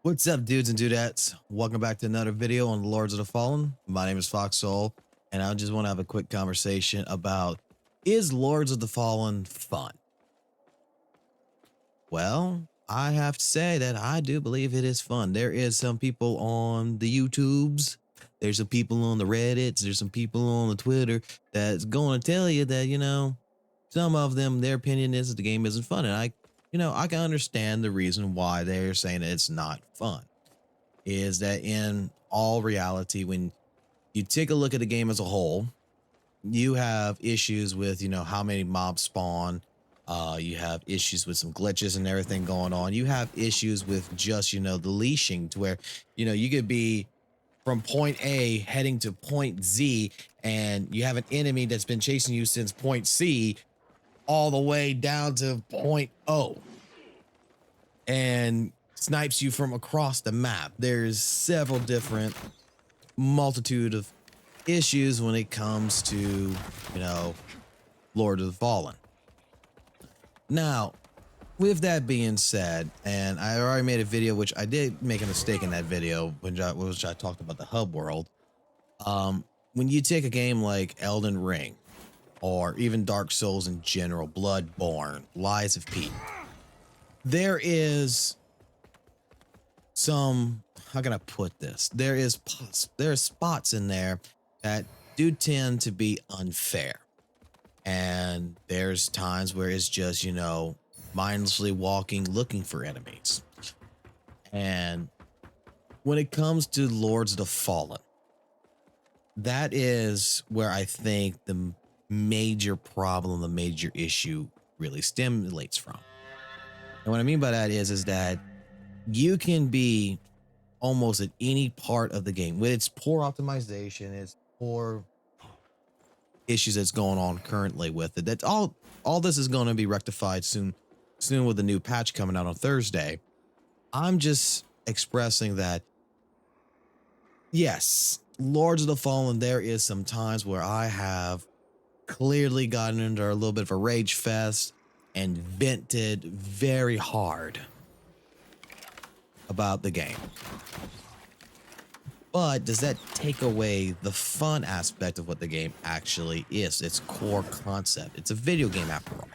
What's up, dudes and dudettes? Welcome back to another video on the Lords of the Fallen. My name is Fox Soul, and I just want to have a quick conversation about, is Lords of the Fallen fun? Well, I have to say that I do believe it is fun. There is some people on the YouTubes, there's some people on the Reddits, there's some people on the Twitter that's going to tell you that, some of them, their opinion is that the game isn't fun. And I can understand the reason why they're saying that it's not fun. Is that in all reality, when you take a look at the game as a whole, you have issues with, how many mobs spawn. You have issues with some glitches and everything going on. You have issues with just, the leashing to where, you could be from point A heading to point Z and you have an enemy that's been chasing you since point C all the way down to point O and snipes you from across the map. There's several different multitude of issues when it comes to, Lord of the Fallen. Now, with that being said, and I already made a video, which I did make a mistake in that video, which I talked about the hub world. When you take a game like Elden Ring, or even Dark Souls in general, Bloodborne, Lies of P, there is some, how can I put this? There are spots in there that do tend to be unfair. And there's times where it's just, mindlessly walking, looking for enemies. And when it comes to Lords of the Fallen, that is where I think the major problem, the major issue really stimulates from. And what I mean by that is that you can be almost at any part of the game with its poor optimization, its poor issues that's going on currently with it. That's all this is going to be rectified soon with the new patch coming out on Thursday. I'm just expressing that, yes, Lords of the Fallen, there is some times where I have clearly gotten into a little bit of a rage fest and vented very hard about the game. But does that take away the fun aspect of what the game actually is? Its core concept. It's a video game after all.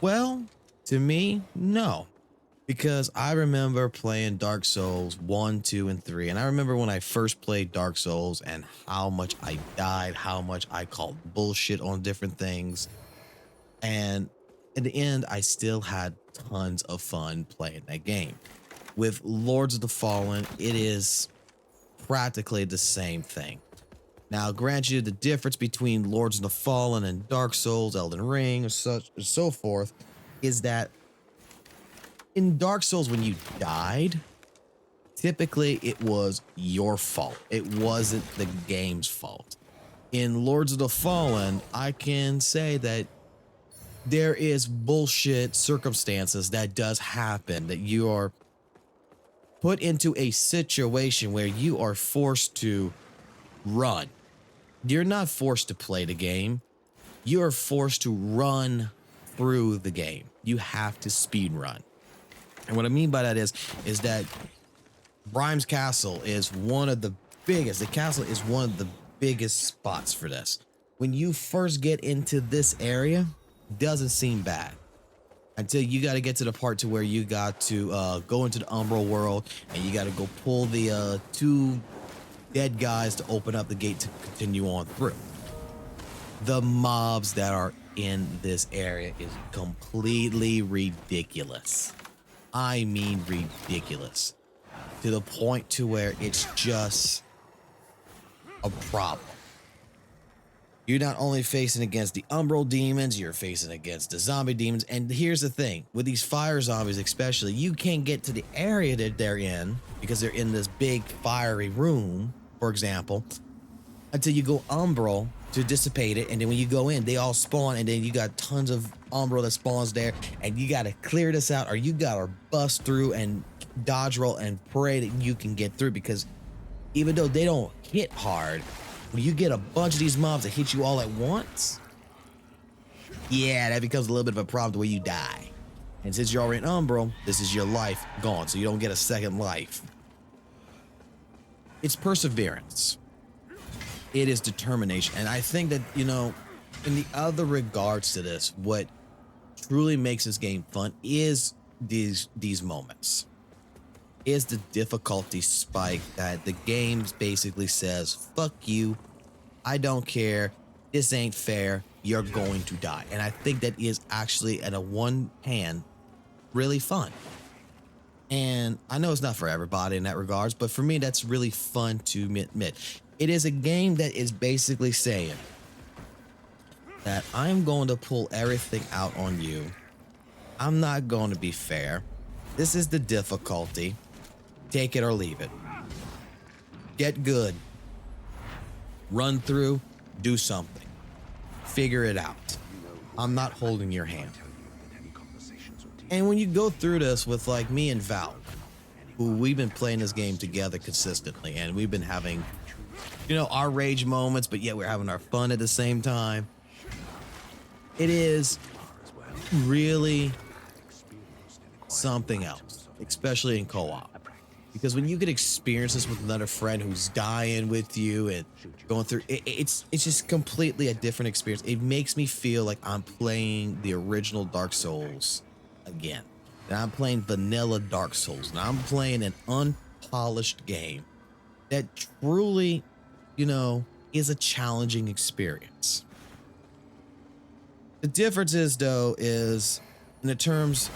Well, to me, no. Because I remember playing Dark Souls 1, 2, and 3. And I remember when I first played Dark Souls and how much I died, how much I called bullshit on different things. And in the end, I still had tons of fun playing that game. With Lords of the Fallen, it is practically the same thing. Now, grant you, the difference between Lords of the Fallen and Dark Souls, Elden Ring, and so forth, is that in Dark Souls, when you died, typically it was your fault. It wasn't the game's fault. In Lords of the Fallen, I can say that there is bullshit circumstances that does happen, that you are put into a situation where you are forced to run. You're not forced to play the game. You are forced to run through the game. You have to speed run. And what I mean by that is that Brime's Castle is one of the biggest. The castle is one of the biggest spots for this. When you first get into this area, it doesn't seem bad until you got to get to the part to where you got to go into the Umbral world and you got to go pull the two dead guys to open up the gate to continue on through. The mobs that are in this area is completely ridiculous. I mean ridiculous, to the point to where it's just a problem. You're not only facing against the Umbral demons, you're facing against the zombie demons. And here's the thing, with these fire zombies especially, you can't get to the area that they're in because they're in this big fiery room, for example, until you go Umbral to dissipate it. And then when you go in, they all spawn, and then you got tons of Umbral that spawns there, and you got to clear this out, or you got to bust through and dodge roll and pray that you can get through, because even though they don't hit hard, when you get a bunch of these mobs that hit you all at once, yeah, that becomes a little bit of a problem where you die. And since you're already in Umbral, this is your life gone, so you don't get a second life. It's perseverance. It is determination. And I think that, you know, in the other regards to this, what truly makes this game fun is these moments. Is the difficulty spike that the game basically says, fuck you, I don't care, this ain't fair, you're going to die. And I think that is actually, at a one hand, really fun. And I know it's not for everybody in that regards, but for me, that's really fun to admit. It is a game that is basically saying that I'm going to pull everything out on you. I'm not going to be fair. This is the difficulty. Take it or leave it. Get good. Run through, do something. Figure it out. I'm not holding your hand. And when you go through this with like me and Val, who we've been playing this game together consistently, and we've been having, you know, our rage moments, but yet we're having our fun at the same time. It is really something else, especially in co-op. Because when you get experiences with another friend who's dying with you and going through, it's just completely a different experience. It makes me feel like I'm playing the original Dark Souls again. And I'm playing vanilla Dark Souls. And I'm playing an unpolished game that truly, you know, is a challenging experience. The difference is, though, is in the terms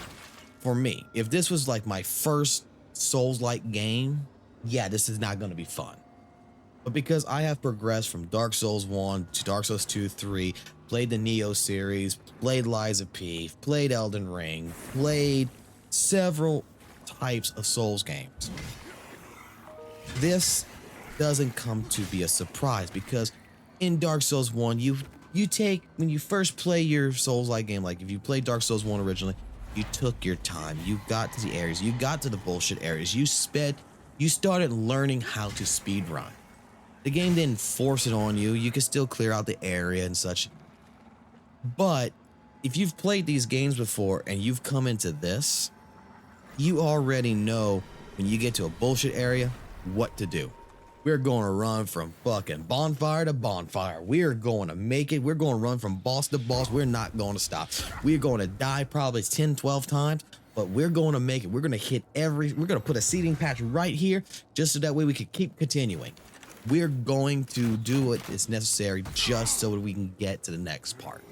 for me, if this was like my first Souls-like game, yeah, this is not going to be fun. But because I have progressed from Dark Souls 1 to Dark Souls 2, 3, played the Neo series, played Lies of P, played Elden Ring, played several types of Souls games, this doesn't come to be a surprise, because in Dark Souls 1, you take, when you first play your Souls-like game, like if you played Dark Souls 1 originally, you took your time, you got to the areas, you got to the bullshit areas, you started learning how to speed run. The game didn't force it on you. You could still clear out the area and such. But if you've played these games before and you've come into this, you already know when you get to a bullshit area, what to do. We're going to run from fucking bonfire to bonfire. We're going to make it. We're going to run from boss to boss. We're not going to stop. We're going to die probably 10, 12 times, but we're going to make it. We're going to hit we're going to put a seeding patch right here just so that way we can keep continuing. We're going to do what is necessary just so that we can get to the next part.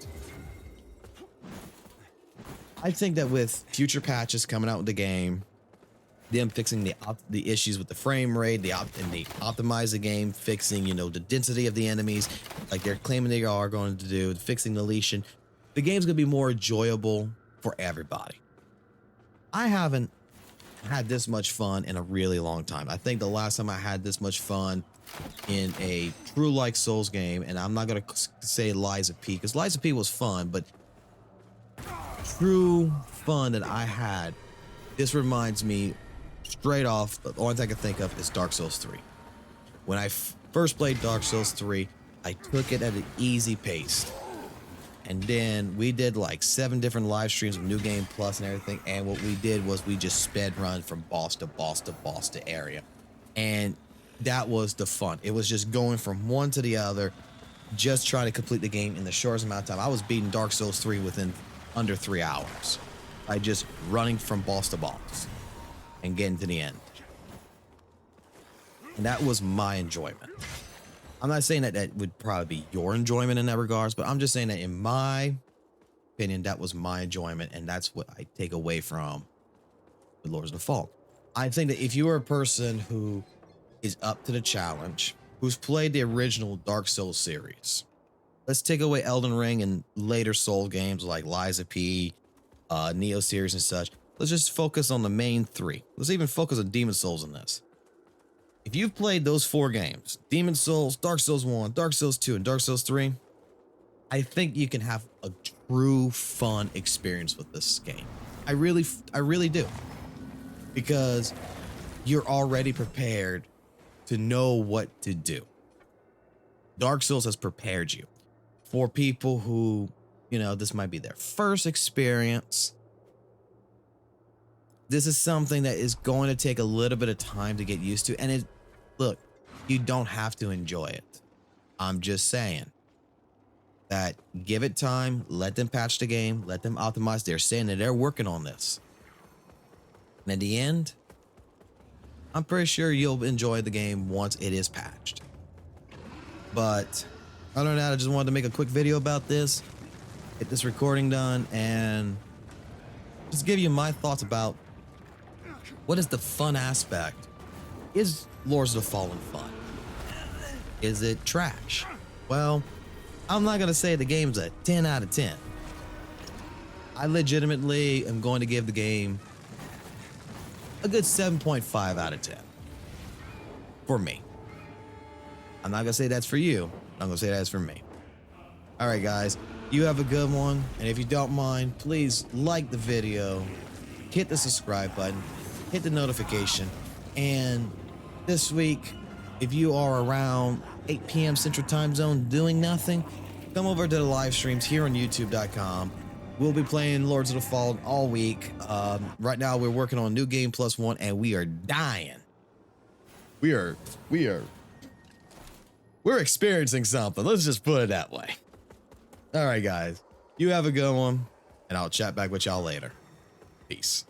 I think that with future patches coming out with the game, them fixing the issues with the frame rate, they optimize the game, fixing, you know, the density of the enemies, like they're claiming they are going to do, fixing the deletion, the game's gonna be more enjoyable for everybody. I haven't had this much fun in a really long time. I think the last time I had this much fun in a true like Souls game, and I'm not gonna say Lies of P, because Lies of P was fun, but true fun that I had, this reminds me straight off, the only thing I can think of is Dark Souls 3. When I first played Dark Souls 3, I took it at an easy pace. And then we did like 7 different live streams of New Game Plus and everything. And what we did was we just sped run from boss to boss to boss to area. And that was the fun. It was just going from one to the other, just trying to complete the game in the shortest amount of time. I was beating Dark Souls 3 within under 3 hours by just running from boss to boss and getting to the end. And that was my enjoyment. I'm not saying that that would probably be your enjoyment in that regards, but I'm just saying that in my opinion, that was my enjoyment, and that's what I take away from the Lords of the Fall. I think that if you are a person who is up to the challenge, who's played the original Dark Souls series, let's take away Elden Ring and later Soul games like Lies of P, Neo series and such. Let's just focus on the main 3. Let's even focus on Demon Souls in this. If you've played those 4 games, Demon Souls, Dark Souls 1, Dark Souls 2, and Dark Souls 3, I think you can have a true fun experience with this game. I really do. Because you're already prepared to know what to do. Dark Souls has prepared you. For people who, you know, this might be their first experience, This is something that is going to take a little bit of time to get used to. And look, you don't have to enjoy it. I'm just saying that give it time, let them patch the game, let them optimize. They're saying that they're working on this. And in the end, I'm pretty sure you'll enjoy the game once it is patched. But other than that, I just wanted to make a quick video about this, get this recording done, and just give you my thoughts about what is the fun aspect. Is Lords of the Fallen fun? Is it trash? Well, I'm not going to say the game's a 10 out of 10. I legitimately am going to give the game a good 7.5 out of 10 for me. I'm not going to say that's for you. I'm going to say that's for me. All right, guys, you have a good one. And if you don't mind, please like the video, hit the subscribe button, hit the notification. And this week, if you are around 8 p.m. Central Time Zone doing nothing, come over to the live streams here on youtube.com. We'll be playing Lords of the Fallen all week. Right now, we're working on New Game Plus One, and we are dying. We're experiencing something. Let's just put it that way. All right, guys. You have a good one, and I'll chat back with y'all later. Peace.